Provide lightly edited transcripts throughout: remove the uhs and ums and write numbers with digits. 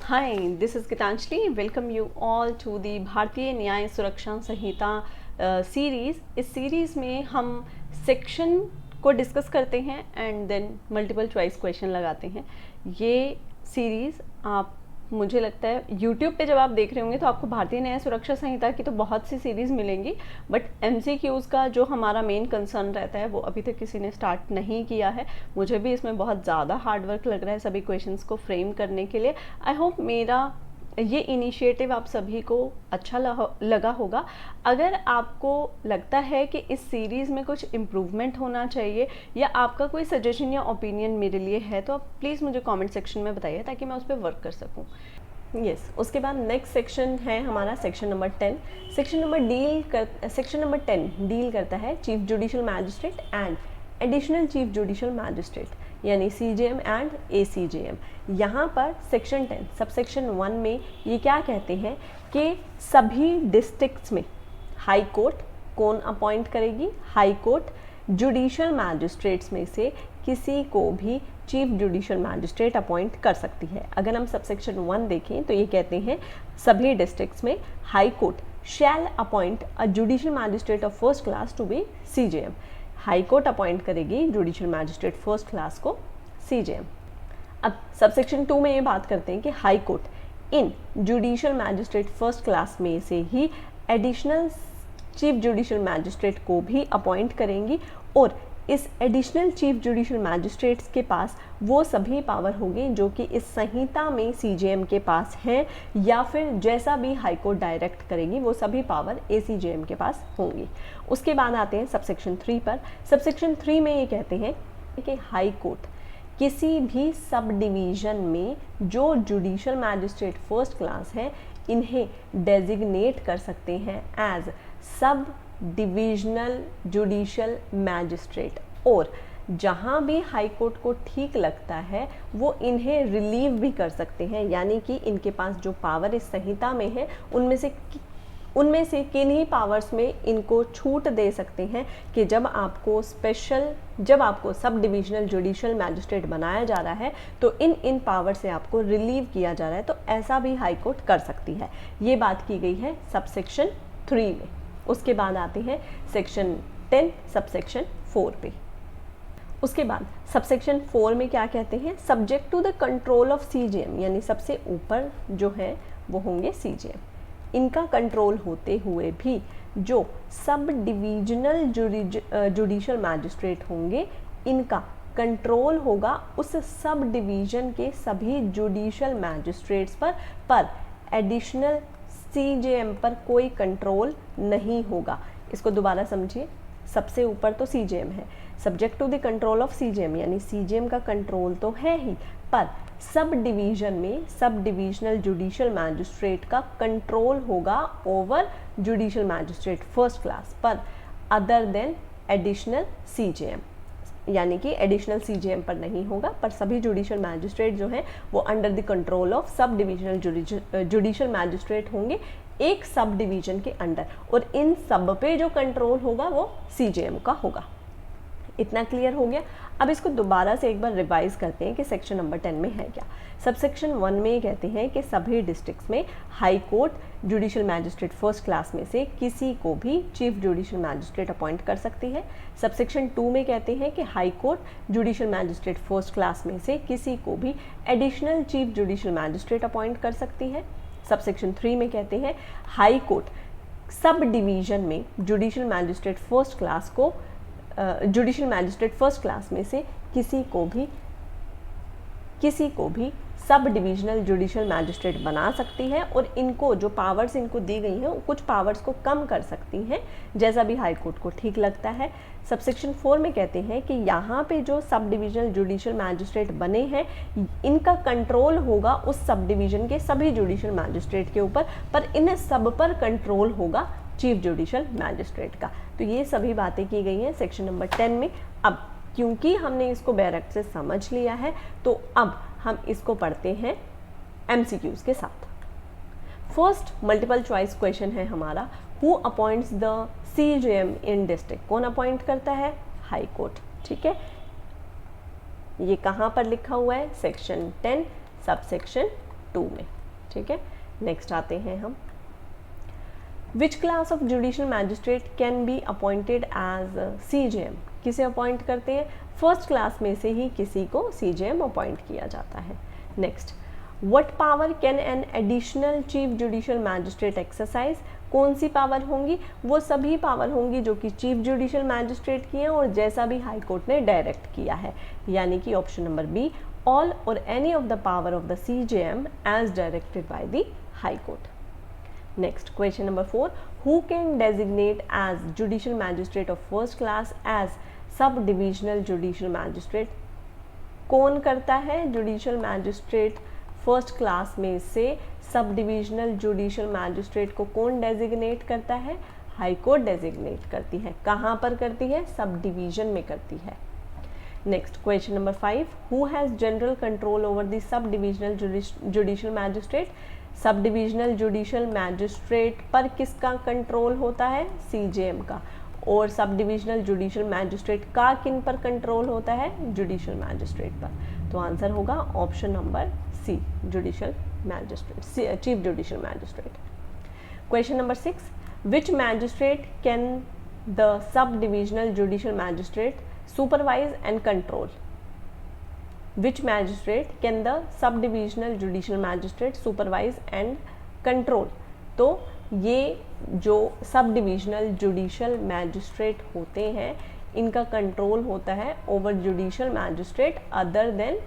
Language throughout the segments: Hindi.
Hi, this is Gitanjali. Welcome you all to the भारतीय न्याय सुरक्षा संहिता सीरीज़। इस सीरीज़ में हम सेक्शन को डिस्कस करते हैं and then multiple choice question लगाते हैं। ये सीरीज़ आप, मुझे लगता है YouTube पे जब आप देख रहे होंगे तो आपको भारतीय न्याय सुरक्षा संहिता की तो बहुत सी सीरीज़ मिलेंगी, बट MCQs का जो हमारा मेन कंसर्न रहता है वो अभी तक किसी ने स्टार्ट नहीं किया है। मुझे भी इसमें बहुत ज़्यादा हार्ड वर्क लग रहा है सभी क्वेश्चंस को फ्रेम करने के लिए। आई होप मेरा ये इनिशिएटिव आप सभी को अच्छा लगा होगा। अगर आपको लगता है कि इस सीरीज़ में कुछ इम्प्रूवमेंट होना चाहिए या आपका कोई सजेशन या ओपिनियन मेरे लिए है तो आप प्लीज़ मुझे कमेंट सेक्शन में बताइए ताकि मैं उस पर वर्क कर सकूं। यस, उसके बाद नेक्स्ट सेक्शन है हमारा section number 10। Section number 10 deal करता है chief judicial magistrate and additional chief judicial magistrate यानी CJM एंड ACJM। यहाँ पर सेक्शन 10 सबसेक्शन 1 में ये क्या कहते हैं कि सभी डिस्ट्रिक्ट्स में हाई कोर्ट कौन अपॉइंट करेगी? हाई कोर्ट जुडिशियल मैजिस्ट्रेट्स में से किसी को भी चीफ जुडिशियल मैजिस्ट्रेट अपॉइंट कर सकती है। अगर हम सबसेक्शन 1 देखें तो ये कहते हैं सभी डिस्ट्रिक्ट्स में high court shall appoint a judicial magistrate of first class to be CJM। High court appoint करेगी जुडिशियल मैजिस्ट्रेट फर्स्ट क्लास को CJM। अब सबसेक्शन 2 में ये बात करते हैं कि हाई कोर्ट इन जुडिशियल मैजिस्ट्रेट फर्स्ट क्लास में से ही एडिशनल चीफ जुडिशियल मैजिस्ट्रेट को भी अपॉइंट करेंगी और इस एडिशनल चीफ जुडिशियल मैजिस्ट्रेट्स के पास वो सभी पावर होंगे जो कि इस संहिता में CJM के पास हैं, या फिर जैसा भी हाई कोर्ट डायरेक्ट करेगी वो सभी पावर ACJM के पास होंगी। उसके बाद आते हैं सबसेक्शन 3 पर। सबसेक्शन 3 में ये कहते हैं कि हाई कोर्ट किसी भी सब डिवीज़न में जो जुडिशियल मैजिस्ट्रेट फर्स्ट क्लास है इन्हें डेजिग्नेट कर सकते हैं as sub divisional judicial magistrate, और जहाँ भी हाई कोर्ट को ठीक लगता है वो इन्हें रिलीव भी कर सकते हैं, यानी कि इनके पास जो पावर इस संहिता में है उनमें से किन्हीं पावर्स में इनको छूट दे सकते हैं कि जब आपको सब डिविजनल जुडिशियल मैजिस्ट्रेट बनाया जा रहा है तो इन पावर से आपको रिलीव किया जा रहा है, तो ऐसा भी हाई कोर्ट कर सकती है। ये बात की गई है सबसेक्शन 3 में। उसके बाद आते हैं सेक्शन 10 सबसेक्शन 4 पे। उसके बाद सबसेक्शन 4 में क्या कहते हैं? Subject to the control of CJM, यानी सबसे ऊपर जो है वो होंगे CJM। इनका कंट्रोल होते हुए भी जो सब डिविजनल जुडिशियल मैजिस्ट्रेट होंगे इनका कंट्रोल होगा उस सब डिवीजन के सभी जुडिशियल मैजिस्ट्रेट्स पर एडिशनल CJM पर कोई कंट्रोल नहीं होगा। इसको दोबारा समझिए, सबसे ऊपर तो CJM है, subject to the control of CJM यानी CJM का कंट्रोल तो है ही, पर सब डिवीजन में सब डिविजनल जुडिशियल मैजिस्ट्रेट का कंट्रोल होगा over judicial magistrate first class पर अदर देन एडिशनल CJM, यानी कि एडिशनल CJM पर नहीं होगा, पर सभी जुडिशियल मैजिस्ट्रेट जो हैं वो under the control of sub divisional judicial magistrate होंगे एक सब डिवीजन के अंडर, और इन सब पे जो कंट्रोल होगा वो CJM का होगा। इतना क्लियर हो गया। अब इसको दोबारा से एक बार रिवाइज करते हैं कि सेक्शन नंबर 10 में है क्या। सबसेक्शन 1 में कहते हैं कि सभी डिस्ट्रिक्ट्स में high court judicial magistrate first class में से किसी को भी चीफ जुडिशियल मैजिस्ट्रेट अपॉइंट कर सकती है। सबसेक्शन 2 में कहते हैं कि high court judicial magistrate first class में से किसी को भी additional chief judicial magistrate appoint कर सकती है। सबसेक्शन 3 में कहते हैं हाई कोर्ट सब डिवीजन में जुडिशियल मैजिस्ट्रेट फर्स्ट क्लास में से किसी को भी सब डिविजनल जुडिशियल मैजिस्ट्रेट बना सकती है, और इनको जो पावर्स इनको दी गई हैं कुछ पावर्स को कम कर सकती हैं जैसा भी हाई कोर्ट को ठीक लगता है। सबसेक्शन 4 में कहते हैं कि यहाँ पे जो सब डिविजनल जुडिशियल मैजिस्ट्रेट बने हैं इनका कंट्रोल होगा उस सब डिवीजन के सभी जुडिशियल मैजिस्ट्रेट के ऊपर, पर इन सब पर कंट्रोल होगा चीफ जुडिशियल मैजिस्ट्रेट का। तो ये सभी बातें की गई हैं सेक्शन नंबर 10 में। अब क्योंकि हमने इसको बैरक से समझ लिया है तो अब हम इसको पढ़ते हैं MCQs के साथ। फर्स्ट मल्टीपल चॉइस क्वेश्चन है हमारा, who appoints the CJM in district? कौन अपॉइंट करता है? High court. ठीक है, ये कहाँ पर लिखा हुआ है? सेक्शन 10 सबसेक्शन 2 में। ठीक है, नेक्स्ट आते हैं हम, which class of judicial magistrate can be appointed as CJM, किसे अपॉइंट करते हैं, फर्स्ट क्लास में से ही किसी को CJM अपॉइंट किया जाता है। Next, what power can an additional chief judicial magistrate exercise, कौन सी पावर होंगी, वो सभी पावर होंगी जो कि चीफ जुडिशियल मैजिस्ट्रेट की हैं और जैसा भी हाई कोर्ट ने डायरेक्ट किया है, यानी कि option number B, all or any of the power of the CJM as directed by the high court. Next, question number 4, who can designate as judicial magistrate of first class as sub-divisional judicial magistrate, कौन करता है judicial magistrate फर्स्ट क्लास में से सब डिविजनल जुडिशियल मैजिस्ट्रेट को कौन डेजिग्नेट करता है, हाई कोर्ट डेजिग्नेट करती है। कहाँ पर करती है, सब डिवीजन में करती है। Next, question number 5, who has general control over the sub divisional judicial magistrate, sub divisional judicial magistrate पर किसका कंट्रोल होता है, CJM का, और सब डिविजनल जुडिशियल मैजिस्ट्रेट का किन पर कंट्रोल होता है, जुडिशियल मैजिस्ट्रेट पर। तो आंसर होगा option number C, judicial magistrate, chief judicial magistrate. Question number 6, which magistrate can the sub divisional judicial magistrate supervise and control, which magistrate can the sub-divisional judicial magistrate supervise and control। तो ये जो सब डिविजनल जुडिशियल मैजिस्ट्रेट होते हैं इनका कंट्रोल होता है over judicial magistrate other than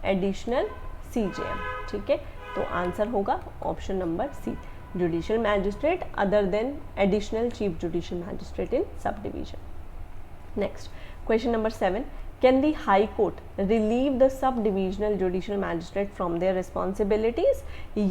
additional CJM। ठीक है, तो आंसर होगा option number C, judicial magistrate other than additional chief judicial magistrate in sub division. Next, question number 7, can the high court relieve the sub-divisional judicial magistrate from their responsibilities?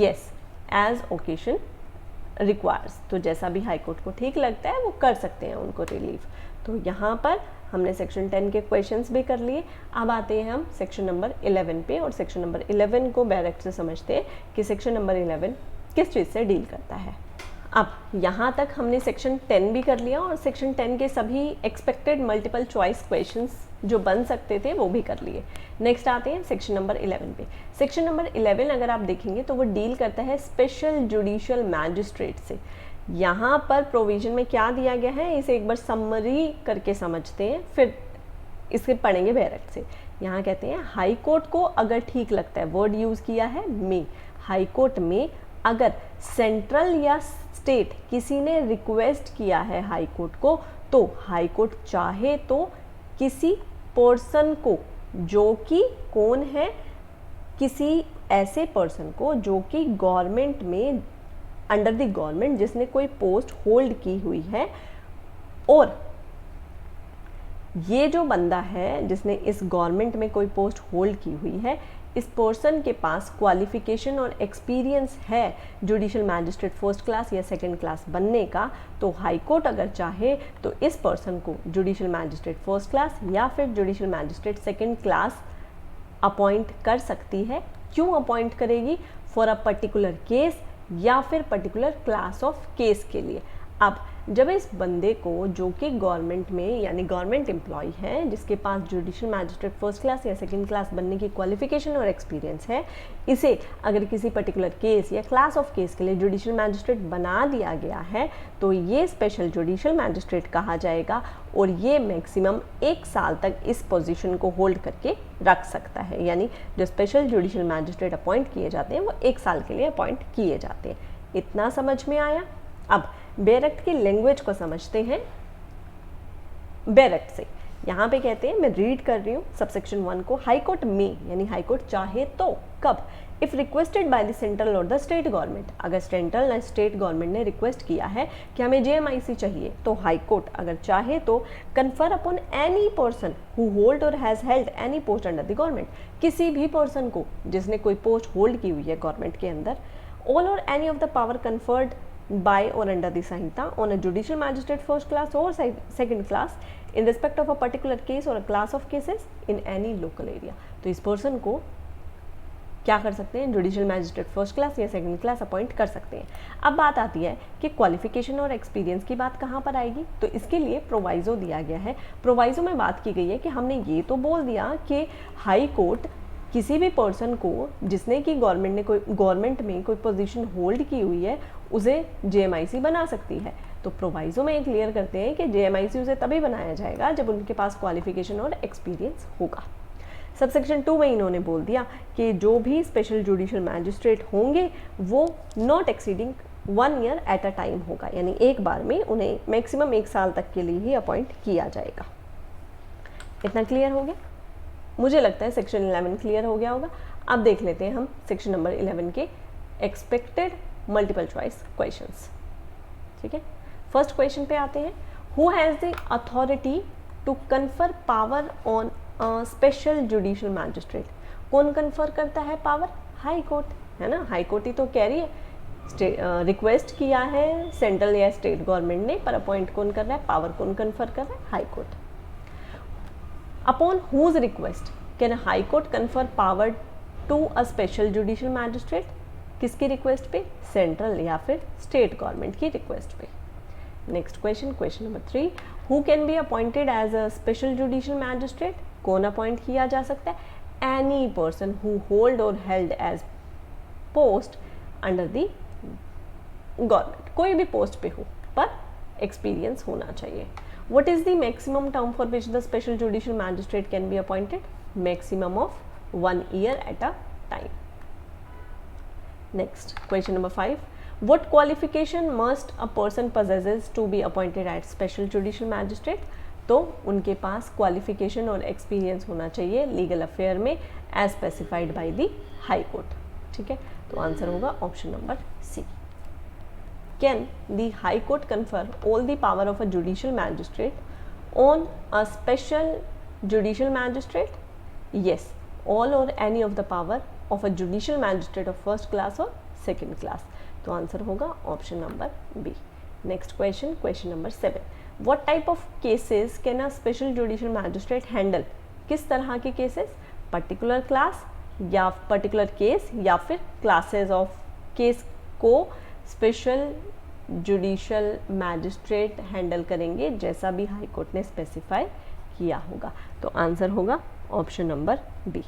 Yes, as occasion requires। तो जैसा भी हाई कोर्ट को ठीक लगता है वो कर सकते हैं उनको रिलीव। तो यहाँ पर हमने सेक्शन 10 के क्वेश्चंस भी कर लिए। अब आते हैं हम सेक्शन नंबर 11 पे, और सेक्शन नंबर 11 को डायरेक्ट से समझते हैं कि सेक्शन नंबर 11 किस चीज़ से डील करता है। अब यहाँ तक हमने सेक्शन 10 भी कर लिया और सेक्शन 10 के सभी एक्सपेक्टेड मल्टीपल चॉइस क्वेश्चंस जो बन सकते थे वो भी कर लिए। नेक्स्ट आते हैं सेक्शन नंबर 11 पे। सेक्शन नंबर 11 अगर आप देखेंगे तो वो डील करता है स्पेशल जुडिशियल मैजिस्ट्रेट से। यहाँ पर प्रोविजन में क्या दिया गया है इसे एक बार समरी करके समझते हैं, फिर इसे पढ़ेंगे डायरेक्ट से। यहाँ कहते हैं हाई कोर्ट को अगर ठीक लगता है, वर्ड यूज़ किया है में, हाई कोर्ट में अगर सेंट्रल या स्टेट किसी ने रिक्वेस्ट किया है हाई कोर्ट को, तो हाई कोर्ट चाहे तो किसी पर्सन को जो कि कौन है, किसी ऐसे पर्सन को जो कि गवर्नमेंट में अंडर द गवर्नमेंट जिसने कोई पोस्ट होल्ड की हुई है, और ये जो बंदा है जिसने इस गवर्नमेंट में कोई पोस्ट होल्ड की हुई है, इस पर्सन के पास क्वालिफिकेशन और एक्सपीरियंस है जुडिशियल मैजिस्ट्रेट फर्स्ट क्लास या सेकंड क्लास बनने का, तो हाई कोर्ट अगर चाहे तो इस पर्सन को जुडिशियल मैजिस्ट्रेट फर्स्ट क्लास या फिर judicial magistrate second class appoint कर सकती है। क्यों अपॉइंट करेगी, फॉर अ पर्टिकुलर केस या फिर पर्टिकुलर क्लास ऑफ केस के लिए। अब जब इस बंदे को जो कि गवर्नमेंट में यानी गवर्नमेंट एम्प्लॉय है, जिसके पास जुडिशियल मैजिस्ट्रेट फर्स्ट क्लास या सेकंड क्लास बनने की क्वालिफिकेशन और एक्सपीरियंस है, इसे अगर किसी पर्टिकुलर केस या क्लास ऑफ केस के लिए जुडिशियल मैजिस्ट्रेट बना दिया गया है तो ये स्पेशल जुडिशियल मैजिस्ट्रेट कहा जाएगा, और ये मैक्सिमम 1 साल तक इस पोजीशन को होल्ड करके रख सकता है। यानी जो स्पेशल जुडिशियल मैजिस्ट्रेट अपॉइंट किए जाते हैं वो 1 साल के लिए अपॉइंट किए जाते हैं। इतना समझ में आया। अब बैरेक्ट की लैंग्वेज को समझते हैं बैरेक्ट से। यहाँ पे कहते हैं, मैं रीड कर रही हूँ सबसेक्शन 1 को, हाई कोर्ट में यानी हाई कोर्ट चाहे तो, कब, if requested by the central और द स्टेट गवर्नमेंट, अगर सेंट्रल या स्टेट गवर्नमेंट ने रिक्वेस्ट किया है कि हमें JMIC चाहिए, तो हाई कोर्ट अगर चाहे तो confer upon any person who hold और has held any post under the government, किसी भी पर्सन को जिसने कोई पोस्ट होल्ड की हुई है गवर्नमेंट के अंदर, all or any of the power conferred by or under the Sanhita on a judicial magistrate first class or second class in respect of a particular case or a class of cases in any local area। तो इस पर्सन को क्या कर सकते हैं, जुडिशियल मैजिस्ट्रेट फर्स्ट क्लास या सेकंड क्लास अपॉइंट कर सकते हैं। अब बात आती है कि क्वालिफिकेशन और एक्सपीरियंस की बात कहाँ पर आएगी, तो इसके लिए प्रोवाइजो दिया गया है। प्रोवाइजो में बात की गई है कि हमने ये तो बोल दिया कि हाई कोर्ट किसी भी पर्सन को जिसने कि गवर्नमेंट में कोई पोजीशन होल्ड की हुई है उसे जेएमआईसी बना सकती है। तो प्रोवाइजो में क्लियर करते हैं कि जेएमआईसी उसे तभी बनाया जाएगा जब उनके पास क्वालिफिकेशन और एक्सपीरियंस होगा। सबसेक्शन 2 में इन्होंने बोल दिया कि जो भी स्पेशल जुडिशियल मैजिस्ट्रेट होंगे वो not exceeding 1 year at a time होगा, यानी एक बार में उन्हें मैक्सिमम 1 साल तक के लिए ही अपॉइंट किया जाएगा। इतना क्लियर हो गया? मुझे लगता है सेक्शन 11 क्लियर हो गया होगा। अब देख लेते हैं हम सेक्शन नंबर 11 के एक्सपेक्टेड मल्टीपल चॉइस क्वेश्चंस। ठीक है, फर्स्ट क्वेश्चन पे आते हैं। Who has the authority to confer power on special judicial magistrate? कौन कन्फर करता है पावर? हाई कोर्ट, है ना। हाई कोर्ट ही तो कह रही है, रिक्वेस्ट किया है सेंट्रल या स्टेट गवर्नमेंट ने, पर अपॉइंट कौन कर रहा है, पावर कौन कन्फर कर रहा है? High court. Upon whose request can high court confer power to a special judicial magistrate? किसकी रिक्वेस्ट पे? सेंट्रल या फिर स्टेट गवर्नमेंट की रिक्वेस्ट पे। Next question, question number 3, who can be appointed as a special judicial magistrate? कौन अपॉइंट किया जा सकता है? Any person who hold or held as post under the government, कोई भी पोस्ट पे हो पर एक्सपीरियंस होना चाहिए। What is the maximum term for which the special judicial magistrate can be appointed? Maximum of 1 year at a time. Next, question number 5. What qualification must a person possesses to be appointed as special judicial magistrate? तो उनके पास क्वालिफिकेशन और एक्सपीरियंस होना चाहिए लीगल अफेयर में as specified by the high court. ठीक है, तो आंसर होगा option number C. Can the High Court confer all the power of a judicial magistrate on a special judicial magistrate? Yes, all or any of the power of a judicial magistrate of first class or second class. तो आंसर होगा option number B. Next question, question number 7. What type of cases can a special judicial magistrate handle? किस तरह के केसेस? पर्टिकुलर क्लास या पर्टिकुलर केस या फिर क्लासेस ऑफ केस को स्पेशल जुडिशियल मैजिस्ट्रेट हैंडल करेंगे, जैसा भी हाई कोर्ट ने स्पेसिफाई किया होगा। तो आंसर होगा ऑप्शन नंबर बी।